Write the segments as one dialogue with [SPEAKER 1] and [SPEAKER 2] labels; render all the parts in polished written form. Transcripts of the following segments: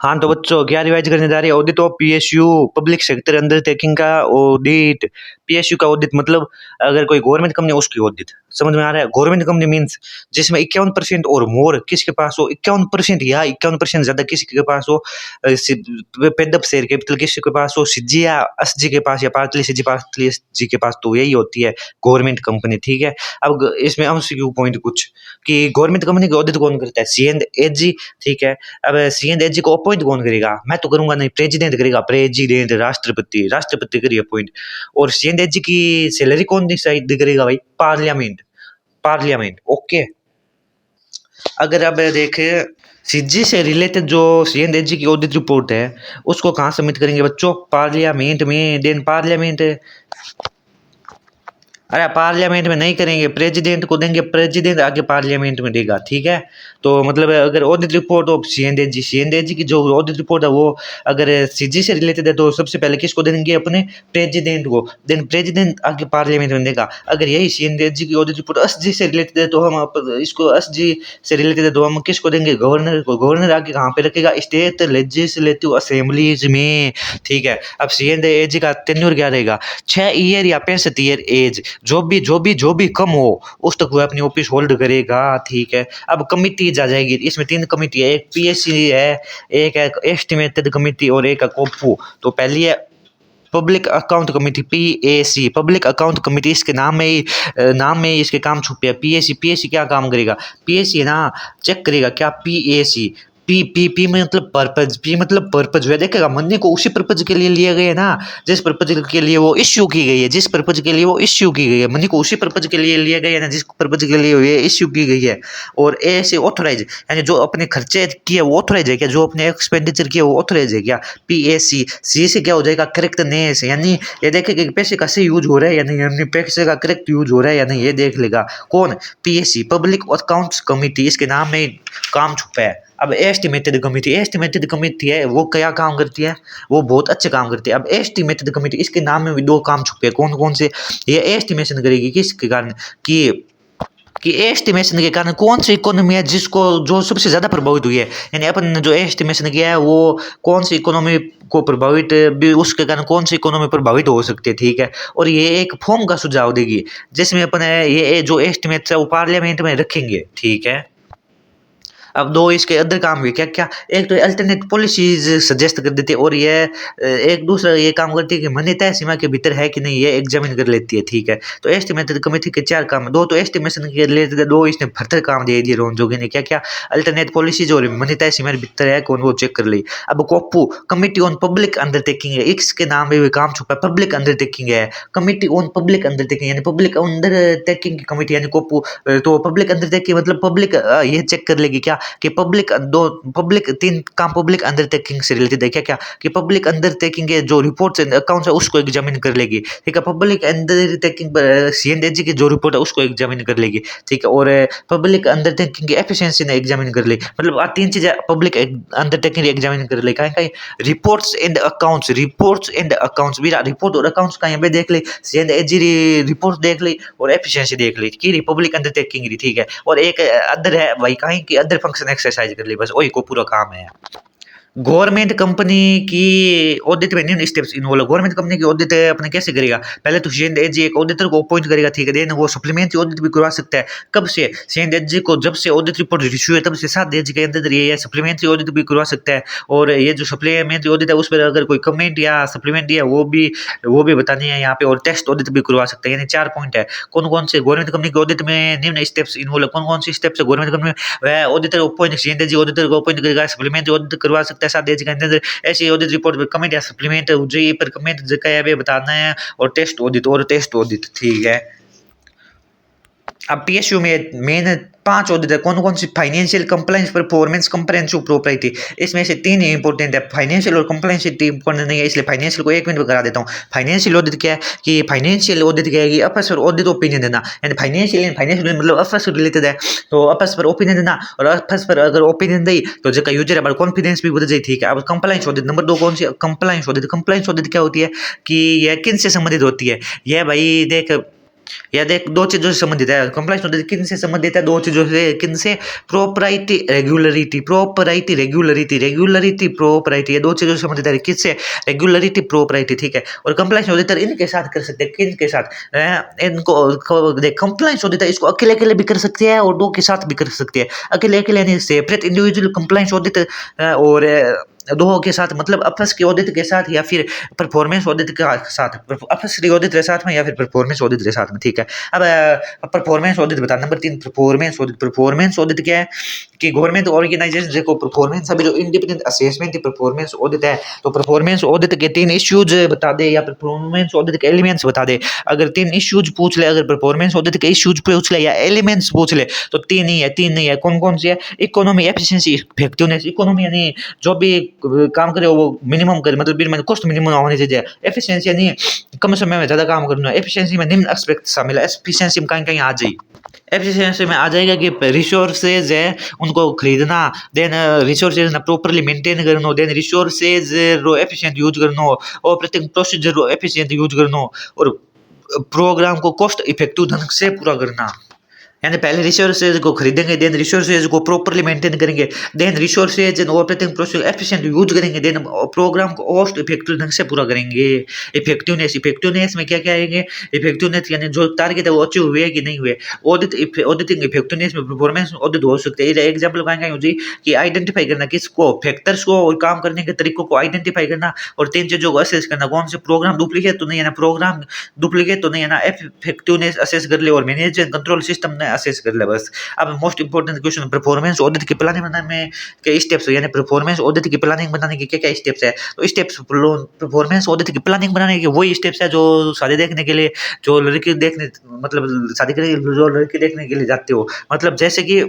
[SPEAKER 1] हाँ तो बच्चों क्या रिवाइज करने जा रहे हैं। Audit of PSU public sector undertaking का ऑडिट। पीएसयू का ऑडिट मतलब अगर कोई गवर्नमेंट कंपनी उसकी ऑडिट समझ में आ रहा है। गवर्नमेंट कंपनी मींस जिसमें 51% और मोर किसके पास हो, 51% या 51% ज्यादा किसके पास हो, पेड अप शेयर कैपिटल किसके पास हो, सीजी या एसजी के पास या पार्टली सीजी पार्टली एसजी के पास, तो यही होती है गवर्नमेंट कंपनी। ठीक है। अब इसमें एमसीक्यू पॉइंट कुछ कि गवर्नमेंट कंपनी की ऑडिट कौन करता है, सी एंड एजी। ठीक है। अब सी एंड एजी को अपॉइंट कौन करेगा, मैं तो करूंगा नहीं, प्रेसिडेंट करेगा, प्रेसिडेंट राष्ट्रपति, राष्ट्रपति करिए अपॉइंट। और सी एंड एजी की सैलरी कौन डिसाइड करेगा भाई, पार्लियामेंट, पार्लियामेंट। ओके। अगर अब देखे सीजी से रिलेटेड जो सी एंड एजी की ऑडिट रिपोर्ट है उसको कहाँ सबमिट करेंगे बच्चों, पार्लियामेंट में। देन पार्लियामेंट, अरे पार्लियामेंट में नहीं करेंगे, प्रेसिडेंट को देंगे, प्रेसिडेंट आगे पार्लियामेंट में देगा। ठीक है। तो मतलब अगर audit report of C N D G की जो ऑडिट रिपोर्ट है वो अगर सीजी से रिलेटेड है तो सबसे पहले किसको देंगे, अपने प्रेसिडेंट को। देन प्रेसिडेंट आगे पार्लियामेंट में देगा। अगर यही सी की ऑडिट रिपोर्ट एसजी से रिलेटेड है तो हम इसको एसजी से रिलेटेड है तो हम किसको देंगे, गवर्नर को। गवर्नर आगे कहाँ पे रखेगा, स्टेट लेजिस्लेटिव असेंबलीज में। ठीक है। अब सी का टेन्योर क्या रहेगा, 6 ईयर या 65 ईयर एज, जो भी कम हो उस तक वो अपनी ऑफिस होल्ड करेगा। ठीक है। अब कमिटीज आ जाएगी, इसमें 3 कमिटी है, एक पीएससी है, एक है एस्टिमेटेड कमिटी और एक है कोपू। तो पहली है public account committee, PAC, public account committee. इसके नाम में इसके काम छुपे हैं। पीएसी क्या काम करेगा, पीएसी है ना, चेक करेगा क्या, पीएसी पी मतलब पर्पज, पी मतलब पर्पज है, देखेगा मनी को उसी पर्पज के लिए लिया गया है ना, जिस पर्पज के लिए वो इश्यू की गई है, जिस पर्पज के लिए वो इश्यू की गई है, मनी को उसी पर्पज के लिए लिया गया है ना, जिस पर्पज के लिए ये इश्यू की गई है। और ए से ऑथोराइज, यानी जो अपने खर्चे किए वो ऑथोराइज है क्या, जो अपने एक्सपेंडिचर किए वो ऑथोराइज है क्या, पीएसी। सी से क्या हो जाएगा, करेक्टनेस, यानी ये देखेगा कि पैसे का सही यूज हो रहा है या नहीं, यानी पैसे का करेक्ट यूज हो रहा है या नहीं, ये देख लेगा कौन, पीएसी, पब्लिक अकाउंट्स कमिटी। इसके नाम में काम छुपा है। अब एस्टिमेटेड कमेटी है, वो क्या काम करती है, वो बहुत अच्छे काम करती है। अब एस्टिमेटेड कमेटी, इसके नाम में भी 2 काम छुपे हैं, कौन कौन से, ये एस्टिमेशन करेगी किसके कारण, कि एस्टिमेशन के कारण कौन सी इकोनॉमी है जिसको जो सबसे ज्यादा प्रभावित हुई है, यानी अपन ने जो एस्टिमेशन किया है वो कौन सी इकोनॉमी को प्रभावित भी, उसके कारण कौन सी इकोनॉमी प्रभावित हो सकती है। ठीक है। और ये एक फॉर्म का सुझाव देगी जिसमें अपन ये जो एस्टिमेट है वो पार्लियामेंट में रखेंगे। ठीक है। अब 2 इसके अदर काम भी क्या क्या, एक तो अल्टरनेट पॉलिसीज सजेस्ट कर देती है, और ये एक दूसरा ये काम करती है कि मनी तय सीमा के भीतर है कि नहीं, ये एग्जामिन कर लेती है। ठीक है। तो एस्टिमेटेड कमेटी के 4 काम, 2 तो एस्टिमेशन के रिलेटेड, 2 इसने फर्दर काम दे दिए रोहन जोगी ने, क्या क्या, अल्टरनेट पॉलिसीज और मनी तय सीमा के भीतर है कौन, वो चेक कर ली। अब कोपू, कमिटी ऑन पब्लिक अंडरटेकिंग है, इसके नाम में भी काम छुपा है, पब्लिक अंडरटेकिंग है, कमिटी ऑन पब्लिक अंडरटेकिंग, यानी पब्लिक अंडरटेकिंग की कमिटी, यानी कोपू। तो पब्लिक अंडरटेकिंग मतलब पब्लिक ये चेक कर लेगी क्या, कि पब्लिक 3 काम पब्लिक अंडरटेकिंग से रिलेटेड है, क्या क्या, कि पब्लिक अंडरटेकिंग के जो रिपोर्ट्स एंड अकाउंट्स है उसको एग्जामिन कर लेगी। ठीक है। पब्लिक अंडरटेकिंग पर सीएनडीजी की जो रिपोर्ट है उसको एग्जामिन कर लेगी। ठीक है। और पब्लिक अंडरटेकिंग की एफिशिएंसी ने एग्जामिन कर ली, मतलब आ 3 चीजें पब्लिक अंडरटेकिंग एग्जामिन कर ली। कहीं कहीं रिपोर्ट्स एंड अकाउंट्स भी, रिपोर्ट और अकाउंट्स का यहाँ पे देख ली, सीएनडीजी रिपोर्ट देख ली और एफिशिएंसी देख ली कि रिपब्लिक अंडरटेकिंग। ठीक है। और एक अदर है भाई, कहीं की अदर फंक्शन एक्सरसाइज कर ली, बस वही को पूरा काम है। गवर्नमेंट कंपनी की ऑडिट में निम्न स्टेप्स इन्वॉल्व है। गवर्नमेंट कंपनी की ऑडिट अपने कैसे करेगा, पहले तो सीएनडीजी एक ऑडिटर को अपॉइंट करेगा। ठीक है। देन वो सप्लीमेंट्री ऑडिट भी करवा सकता है, कब से, सीएनडीजी को जब से ऑडिट रिपोर्ट इशू है तब से 7 दिन के अंदर ये सप्लीमेंट्री ऑडिट भी करवा सकता है। और ये जो सप्लीमेंट्री ऑडिट है उस पर अगर कोई कमेंट या सप्लीमेंट्री है वो भी बतानी है यहाँ पे, और टेस्ट ऑडिट भी करवा सकता है। यानी 4 पॉइंट है। कौन कौन से गवर्नमेंट कंपनी के ऑडिट में निम्न स्टेप्स इन्वॉल्व, कौन कौन सी स्टेप्स है गवर्नमेंट कंपनी में, वह ऑडिटर अपॉइंट, सीएनडीजी ऑडिटर को अपॉइंट करेगा, सप्लीमेंट्री ऑडिट करवा सकता है 7 दिन के अंदर, ऐसी ऑडिट रिपोर्ट पर कमेंट या सप्लीमेंट जेई पर कमेंट जगह बताना है, और टेस्ट ऑडिट। ठीक है। अब पीएसयू में मेन 5 ऑडिट है, कौन कौन सी, financial compliance, performance, comprehensive property. इसमें से 3 ही इंपॉर्टेंट है, फाइनेंशियल और कंप्लायंस इंपॉर्टेंट नहीं है, इसलिए फाइनेंशियल को 1 मिनट में करा देता हूँ। फाइनेंशियल ऑडिट क्या है, कि फाइनेंशियल ऑडिट क्या है कि आपस पर ऑडिट ओपिनियन देना, यानी फाइनेंशियल मतलब आपस रिलेटेड है, तो आपस पर ओपिनियन देना, और आपस पर अगर ओपिनियन दी तो जगह यूजर है कॉन्फिडेंस भी बढ़ जाए। ठीक है। अब कंप्लायंस ऑडिट नंबर 2 कौन सी, कंप्लायंस ऑडिट क्या होती है, कि यह किन से संबंधित होती है, यह भाई देख या देख दो चीजों से संबंधित है। कंप्लायंस ऑडिट किन से संबंधित है? दो चीजों से। किन से? Property regularity, property regularity, regularity property, ये दो चीजों से संबंधित है। किससे? रेगुलरिटी प्रॉपर्टी, ठीक है। और कंप्लायंस ऑडिटर इनके साथ कर सकते हैं। किन के साथ? इनको देख, कंप्लायंस ऑडिटर इसको अकेले अकेले भी कर सकते हैं और दो के साथ भी कर सकते हैं। अकेले अकेले नहीं, सेपरेट इंडिविजुअल कंप्लायंस ऑडिटर और दो के साथ, मतलब अपस के ऑडिट के साथ या फिर परफॉर्मेंस ऑडिट के साथ, अपस के ऑडिट के साथ में या फिर परफॉर्मेंस ऑडिट के साथ में, ठीक है। अब परफॉर्मेंस ऑडिट बता। Number 3 performance audit. Performance audit क्या है कि गवर्नमेंट ऑर्गेनाइजेशन देखो परफॉर्मेंस, अभी जो इंडिपेंडेंट असेसमेंट परफॉर्मेंस ऑडिट है, तो परफॉर्मेंस ऑडिट के 3 इश्यूज बता दे या परफॉर्मेंस ऑडिट के एलिमेंट्स बता दे। अगर 3 इश्यूज पूछ ले, अगर परफॉर्मेंस ऑडिट के इश्यूज पूछ ले या एलिमेंट्स पूछ ले, तो 3 ही है। 3 नहीं है, कौन कौन सी है? Economy, efficiency, effectiveness. इकोनॉमी यानी जो भी काम करे वो मिनिमम करे, मतलब कॉस्ट मिनिमम होनी चाहिए। एफिशिएंसी यानी कम समय में ज्यादा काम करना है। एफिशिएंसी में निम्न एस्पेक्ट शामिल है। एफिशिएंसी में कहीं कहीं आ जाए, एफिशिएंसी में आ जाएगा कि रिसोर्सेज है उनको खरीदना, देन रिसोर्सेज ना प्रॉपर्ली मेंटेन करना, देन रिसोर्सेज रो एफिशिएंट यूज करना, और प्रत्येक प्रोसीजर रो एफिशिएंट यूज करना, और प्रोग्राम को कॉस्ट इफेक्टिव ढंग से पूरा करना। यानी पहले रिसोर्सेज को खरीदेंगे, देन रिसोर्सेज को प्रॉपर्ली मेंटेन करेंगे, then resources and operating process efficient use करेंगे, देन प्रोग्राम को कॉस्ट इफेक्टिव ढंग से पूरा करेंगे। इफेक्टिवनेस, इफेक्टिवनेस में क्या क्या आएंगे? इफेक्टिवनेस यानी जो टारगेट है वो अचीव हुए कि नहीं हुए। ऑडिटिंग इफेक्टिवनेस में परफॉर्मेंस ऑडिट हो सकते हैं। एग्जांपल कहेंगे मुझे कि आइडेंटिफाई करना किसको, फैक्टर्स को और काम करने के तरीकों को आइडेंटिफाई करना, और 3 चीजों को असेस करना, कौन से प्रोग्राम डुप्लीकेट तो नहीं है ना, प्रोग्राम डुप्लीकेट तो नहीं है ना, इफेक्टिवनेस असेस कर ले, और मैनेजमेंट कंट्रोल सिस्टम ने असेस कर ले बस। अब most important question, performance audit की प्लानिंग बनाने में क्या स्टेप्स है, यानी परफॉर्मेंस ऑडिट की प्लानिंग बनाने के क्या क्या स्टेप्स है? तो स्टेप्स परफॉर्मेंस ऑडिट की प्लानिंग बनाने के वही स्टेप्स है जो शादी देखने के लिए, जो लड़की देखने, मतलब शादी के लिए जो लड़की देखने के लिए जाते हो, मतलब जैसे कि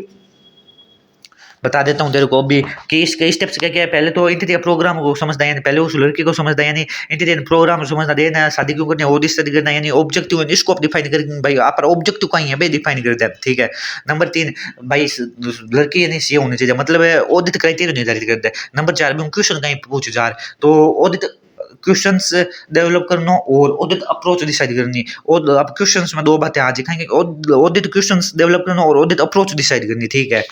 [SPEAKER 1] बता देता हूँ तेरे को अभी कि इसके स्टेप्स क्या क्या है। पहले तो इंटीरियर प्रोग्राम को समझना, यानी पहले उस लड़की को समझना, यानी इंटीरियर प्रोग्राम समझना, देना शादी क्यों करनी है वो स्टडी करना, यानी ऑब्जेक्टिव एंड स्कोप डिफाइन करके भाई आप ऑब्जेक्टिव कहीं है भाई डिफाइन कर दे, ठीक है। नंबर 3 भाई लड़की यानी सी होनी चाहिए, मतलब ऑडिट क्राइटेरिया निर्धारित कर दे। नंबर 4 क्वेश्चन कहीं पूछ जा तो ऑडिट क्वेश्चंस डेवलप करना और ऑडिट अप्रोच डिसाइड करनी। और अब क्वेश्चंस में दो बातें आ जाएंगी, ऑडिट क्वेश्चंस डेवलप करना और ऑडिट अप्रोच डिसाइड करनी, ठीक है।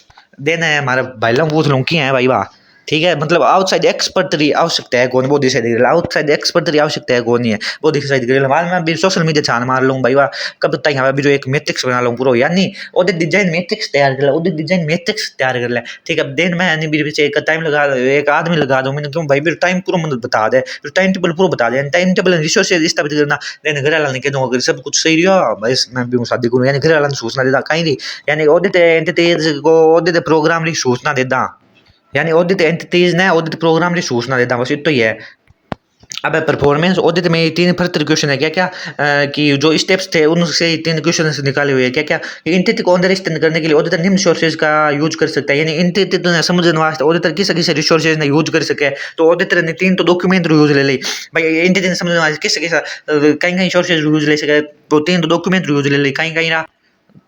[SPEAKER 1] देना है हमारा भाई लोग पूछ लूँ की है भाई वाह, ठीक है। मतलब आउटसाइड एक्सपर्ट तरी आवश्यकता है कौन, वो डिसाइड करेगा। आउटसाइड एक्सपर्ट तरी आवश्यकता है कौन नहीं है वो डिसाइड करेगा। बाद में भी सोशल मीडिया छान मार लूँ भाई वाह, कब तक यहाँ भी जो एक मैट्रिक्स बना लूँ पूरा, यानी ओदे डिजाइन मैट्रिक्स तैयार कर ले, ओदे डिजाइन मैट्रिक्स तैयार कर ले, ठीक है। देन मैं यानी मेरे पीछे एक टाइम लगा, एक आदमी लगा दूँ मैंने, क्यों भाई मेरे टाइम पूरा मतलब बता दे, टाइम टेबल पूरा बता दे, टाइम टेबल रिसोर्सेज स्थापित करना। देन घर वाला ने कह दूँ अगर सब कुछ सही रहा भाई मैं भी शादी करूँ, यानी घर वाला ने सूचना देता कहीं नहीं, यानी ऑडिट एंटिटीज को ऑडिट प्रोग्राम की सूचना देता, यानी ऑडिट एंटिटीज ने ऑडिट प्रोग्राम की सूचना देता, बस इतना ही है। अब परफॉर्मेंस ऑडिट में 3 फर्दर क्वेश्चन है क्या क्या कि जो स्टेप्स थे उनसे 3 क्वेश्चन निकाले हुए हैं क्या क्या। एंटिटी को अंडरस्टैंड करने के लिए ऑडिटर निम्न सोर्सेज का यूज कर सकता है, यानी एंटिटी तो समझने वास्ते ऑडिटर किस किस रिसोर्सेज ने यूज कर सके, तो ऑडिटर ने 3 तो डॉक्यूमेंट यूज ले ली भाई, एंटिटी ने समझने वास्ते किस किस कहीं कहीं सोर्सेज यूज ले सके, तो 3 तो डॉक्यूमेंट यूज ले ली कहीं कहीं ना।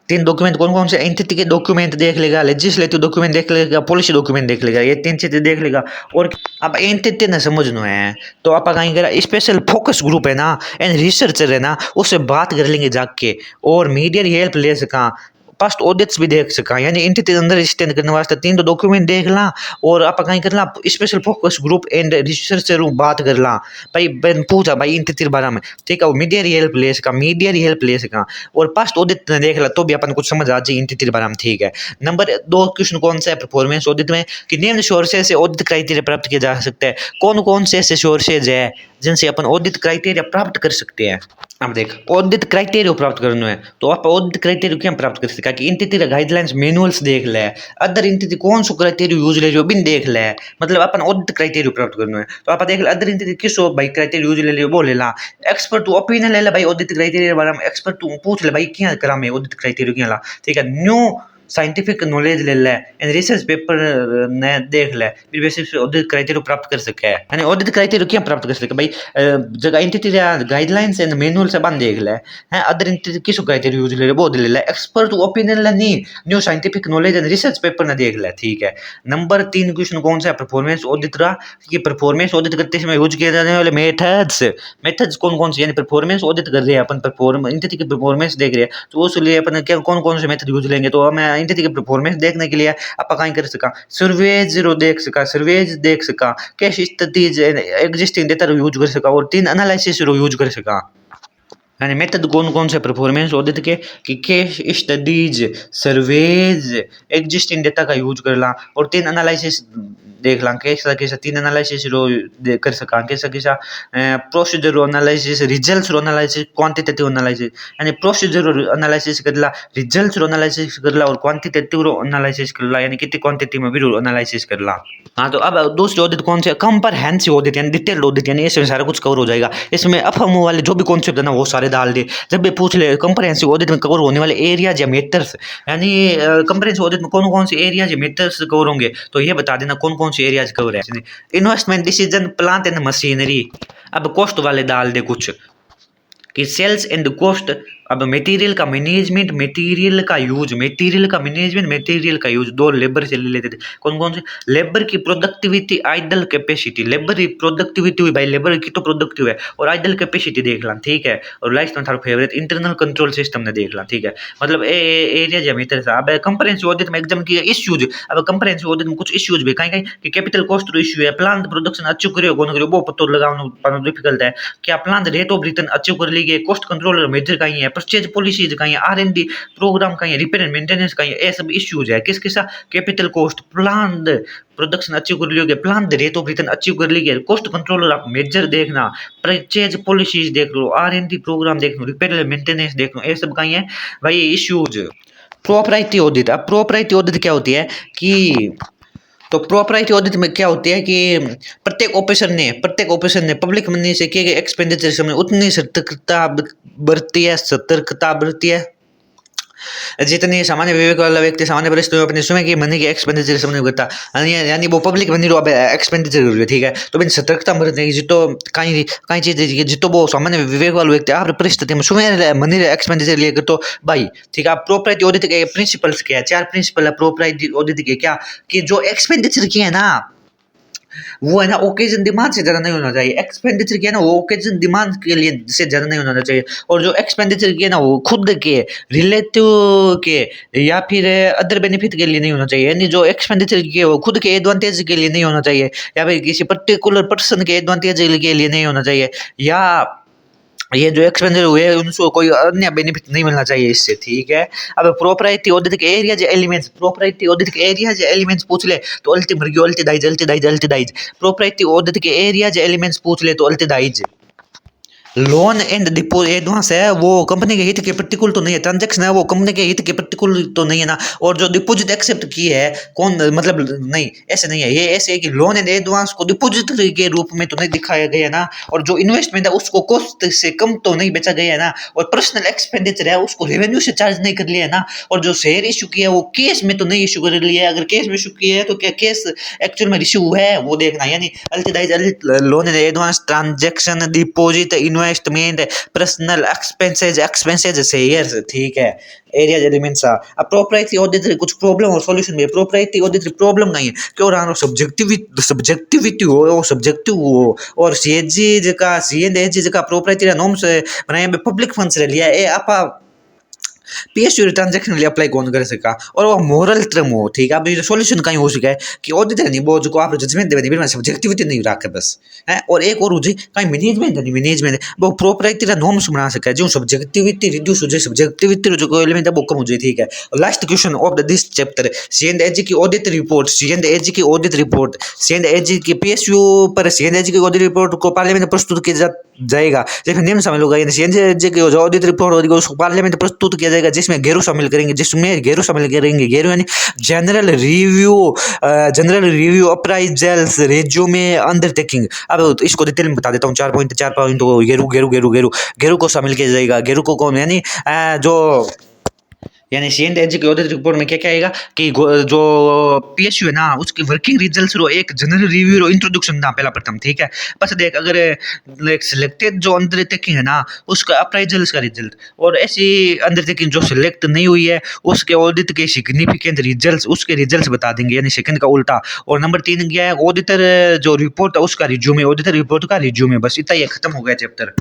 [SPEAKER 1] 3 डॉक्यूमेंट कौन कौन से? एंटिटी के डॉक्यूमेंट देख लेगा, लेजिस्लेटिव डॉक्यूमेंट देख लेगा, पॉलिसी डॉक्यूमेंट देख लेगा, ये 3 चीजें देख लेगा। और अब एंटिटी ने समझना है तो आप कहीं करा स्पेशल फोकस ग्रुप है ना एंड रिसर्चर है ना, उससे बात कर लेंगे जाके, और मीडिया की हेल्प ले सका, पास्ट ऑडिट्स भी देख सका, यानी एंटिटी अंदर स्टैंड करने वास्ते 3 तो डॉक्यूमेंट देख ला, और आप कहीं कर ला special focus group and researcher बात कर ला भाई, पूछा भाई एंटिटी के बारे में, ठीक है। वो मीडिया की हेल्प ले सका, मीडिया की हेल्प ले सका, और पास्ट ऑडिट देख ला तो भी अपन कुछ समझ आ जाए एंटिटी के बारे में, ठीक है। नंबर 2 क्वेश्चन कौन सा है परफॉर्मेंस ऑडिट में कि निम्न सोर्सेज से ऑडिट क्राइटेरिया प्राप्त किया जा सकता है। कौन कौन से ऐसे सोर्सेज है जिनसे अपन ऑडिट क्राइटेरिया प्राप्त कर सकते हैं। अब देख ऑडिट क्राइटेरिया प्राप्त करना है तो आप ऑडिट क्राइटेरिया क्या प्राप्त कर सकते हैं कि एंटिटी गाइडलाइंस मैनुअल्स देख ले, अदर एंटिटी कौन सा क्राइटेरिया यूज ले जो बिन देख ले, मतलब अपन ऑडिट क्राइटेरिया प्राप्त करना है तो आप देख ले अदर एंटिटी किस भाई क्राइटेरिया यूज ले ले वो ले ला। एक्सपर्ट तू ओपिनियन ले ले भाई ऑडिट क्राइटेरिया बारे में, एक्सपर्ट तू पूछ ले भाई क्या करा मैं ऑडिट क्राइटेरिया क्या ला, ठीक है। न्यू साइंटिफिक नॉलेज ले ले एंड रिसर्च पेपर ने देख ले फिर बेसिस पे ऑडिट क्राइटेरिया प्राप्त कर सके है यानी ऑडिट क्राइटेरिया क्या प्राप्त कर सके भाई जगह एंटिटी गाइडलाइंस एंड मैनुअल से बन देख ले है अदर एंटिटी किस क्राइटेरिया यूज ले वो ले ले एक्सपर्ट ओपिनियन ले नहीं new scientific knowledge and research paper ने देख ले ठीक है। नंबर 3 क्वेश्चन कौन सा है परफॉर्मेंस ऑडिट का कि परफॉर्मेंस ऑडिट करते समय यूज किए जाने वाले मेथड्स कौन कौन से यानी परफॉर्मेंस ऑडिट कर रहे हैं अपन परफॉर्मेंस एंटिटी की परफॉर्मेंस देख रहे हैं तो उसके अपन क्या कौन कौन से मेथड यूज लेंगे तो हमें एंटिटी की परफॉर्मेंस देखने के लिए आप कहीं कर सका सर्वेज देख सका cash studies existing data use कर सका और 3 एनालिसिस यूज कर सका यानी मेथड कौन कौन से परफॉर्मेंस ऑडिट के कि case studies surveys existing data का यूज कर ला और 3 एनालिसिस देख ला कैसा कैसा 3 एनालिसिस कर सका कैसा कैसा procedure analysis results analysis quantitative analysis यानी प्रोसीजर एनालिसिस कर ला रिजल्ट्स एनालिसिस कर ला और क्वांटिटेटिव एनालिसिस कर ला यानी कितनी क्वांटिटी में भी एनालिसिस कर ला। हाँ तो अब दूसरी ऑडिट कौन से कंप्रहेंसिव ऑडिट यानी डिटेल्ड ऑडिट यानी इसमें सारा कुछ कवर हो जाएगा इसमें अफहम वाले जो भी कॉन्सेप्ट है ना वो सारे डाल दे जब भी पूछ ले कंप्रहेंसिव ऑडिट में कवर होने वाले एरियाज या मेटर्स यानी कंप्रहेंसिव ऑडिट में कौन कौन से एरियाज या मेटर्स कवर होंगे तो ये बता देना कौन कौन से एरियाज कवर है। Investment decision plant and machinery अब कॉस्ट वाले डाल दे कुछ कि सेल्स एंड कॉस्ट अब मटेरियल का मैनेजमेंट मटेरियल का मैनेजमेंट मटेरियल का यूज दो लेबर से ले लेते थे कौन कौन से लेबर की प्रोडक्टिविटी आइडल कैपेसिटी लेबर की प्रोडक्टिविटी हुई भाई लेबर की तो प्रोडक्टिव है और आइडल कैपेसिटी देख ला ठीक है और लास्ट में थारा फेवरेट इंटरनल कंट्रोल सिस्टम ने देख ला ठीक है मतलब एरिया जो मेथड से अब कंप्रहेंसिव ऑडिट में एग्जाम की इश्यूज अब कंप्रहेंसिव ऑडिट में कुछ इश्यूज भी कहीं कि कैपिटल कॉस्ट इशू है प्लान प्रोडक्शन अचीव करियो कौन करियो वो पता लगाना डिफिकल्ट है क्या plan rate of return achieve कर ली गई कॉस्ट कंट्रोल मेजर कहीं है परचेज पॉलिसीज का है R&D प्रोग्राम का है रिपेयर एंड मेंटेनेंस का है ये सब इश्यूज है किसके साथ capital cost planned production achieve कर लियोगे plan rate of return achieve कर लीजिए कॉस्ट कंट्रोलर आप मेजर देखना परचेज पॉलिसीज देख लो R&D प्रोग्राम देख लो रिपेयर एंड मेंटेनेंस देख लो ये सब का है भाई इश्यूज। प्रोपराइटी ऑडिट अब प्रोपराइटी ऑडिट क्या होती है कि तो प्रोपराइटी ऑडिट में क्या होती है कि प्रत्येक ऑपरेशन ने पब्लिक मनी से किए गए एक्सपेंडिचर में उतनी सतर्कता बरती है जितनी सामान्य विवेक वाला व्यक्ति सामान्य परिस्थितियों में अपने स्वयं की मनी की एक्सपेंडिचर समझ करता यानी वो पब्लिक मनी रो एक्सपेंडिचर कर रही ठीक है तो बिन सतर्कता बरतने जितो कहीं चीज जितो वो सामान्य विवेक वाला व्यक्ति आप परिस्थिति में स्वयं मनी एक्सपेंडिचर लिए तो भाई ठीक है। प्रोपराइटी ऑडिट के प्रिंसिपल्स क्या है 4 प्रिंसिपल है प्रोपराइटी ऑडिट के क्या कि जो एक्सपेंडिचर किया है ना वो है ना ओकेजन डिमांड से ज़्यादा नहीं होना चाहिए एक्सपेंडिचर किया ना वो ओकेजन डिमांड के लिए से ज़्यादा नहीं होना चाहिए और जो एक्सपेंडिचर किया ना वो खुद के रिलेटिव के या फिर अदर बेनिफिट के लिए नहीं होना चाहिए यानी जो एक्सपेंडिचर किया वो खुद के एडवांटेज के लिए नहीं होना चाहिए या फिर किसी पर्टिकुलर पर्सन के एडवांटेज के लिए नहीं होना चाहिए या ये जो एक्सपेंडिचर हुए उनको कोई अन्य बेनिफिट नहीं मिलना चाहिए इससे ठीक है। अब प्रोपराइटी ऑडिट के एरियाज एलिमेंट्स प्रोपराइटी ऑडिट के एरियाज एलिमेंट्स पूछ ले तो अल्टीडाइज प्रोपराइटी ऑडिट के एरियाज एलिमेंट्स पूछ ले तो अल्टीडाइज लोन एंड डिपोजिट एडवांस है वो कंपनी के हित के प्रतिकूल तो नहीं है ट्रांजैक्शन है वो कंपनी के हित के प्रतिकूल तो नहीं है ना और जो डिपॉजिट एक्सेप्ट की है कौन मतलब नहीं ऐसे नहीं है ये ऐसे है कि लोन एंड एडवांस को डिपॉजिट के रूप में तो नहीं दिखाया गया ना और जो इन्वेस्टमेंट है उसको कॉस्ट से कम तो नहीं बेचा गया है ना और पर्सनल एक्सपेंडिचर है उसको रेवेन्यू से चार्ज नहीं कर लिया है ना और जो शेयर इशू किया है वो केस में तो नहीं इशू कर लिया है अगर केस में इशू किया है तो क्या केस एक्चुअल में इशू है वो देखना यानी अल्टीडाइज loan and advance transaction deposit investment personal expenses shares ठीक है एरियाज एलिमेंट्स अब प्रोपराइटरी ऑडिट कुछ प्रॉब्लम और सॉल्यूशन भी प्रोपराइटरी ऑडिट प्रॉब्लम नहीं है क्यों रहा सब्जेक्टिविटी हो सब्जेक्टिव हो और सीएजी का सीएनएजी का प्रोपराइटरी नॉर्म्स बनाए पब्लिक फंड्स ले लिया ए आप पीएसयू ट्रांजैक्शन लिए अप्लाई कौन कर सका और वो मोरल टर्म हो ठीक है। अब ये सॉल्यूशन कहीं हो सका है कि ऑडिटर नहीं वो जो आप जजमेंट देवे नहीं सब्जेक्टिविटी नहीं रखे बस है और एक और हो जाए कहीं मैनेजमेंट वो प्रोपराइटरी नॉर्म्स बना सका है जो सब्जेक्टिविटी रिड्यूस हो जाए सब्जेक्टिविटी जो एलिमेंट है वो कम हो जाए ठीक है। Last question of this chapter CNAG की ऑडिट रिपोर्ट सीएनएजी की पीएसयू पर सीएनएजी की ऑडिट रिपोर्ट को पार्लियामेंट में प्रस्तुत किया जाएगा जैसे नियम शामिल होगा सीएनएजी की जो ऑडिट रिपोर्ट होगी उसको पार्लियामेंट में प्रस्तुत किया जाएगा जिसमें गेरू शामिल करेंगे गेरू यानी जनरल रिव्यू अप्राइजल्स रेज्यूमे अंडरटेकिंग। अब इसको डिटेल में बता देता हूँ 4 पॉइंट गेरू को शामिल किया जाएगा गेरू को कौन यानी जो यानी सी एंड एच की ऑडिट रिपोर्ट में क्या क्या आएगा कि जो पीएसयू है ना उसकी वर्किंग रिजल्ट्स रो एक जनरल रिव्यू रो इंट्रोडक्शन ना पहला प्रथम, ठीक है। बस देख अगर सिलेक्टेड जो अंडरटेकिंग है ना उसका अप्राइजल्स का रिजल्ट, और ऐसी अंडरटेकिंग जो सिलेक्ट नहीं हुई है उसके ऑडिट के सिग्निफिकेंट रिजल्ट्स, उसके रिजल्ट्स बता देंगे, यानी सेकंड का उल्टा। और नंबर 3 क्या है, ऑडिटर जो रिपोर्ट है उसका रिज्यूमे, ऑडिटर रिपोर्ट का रिज्यूमे। बस इतना ही खत्म हो गया चैप्टर।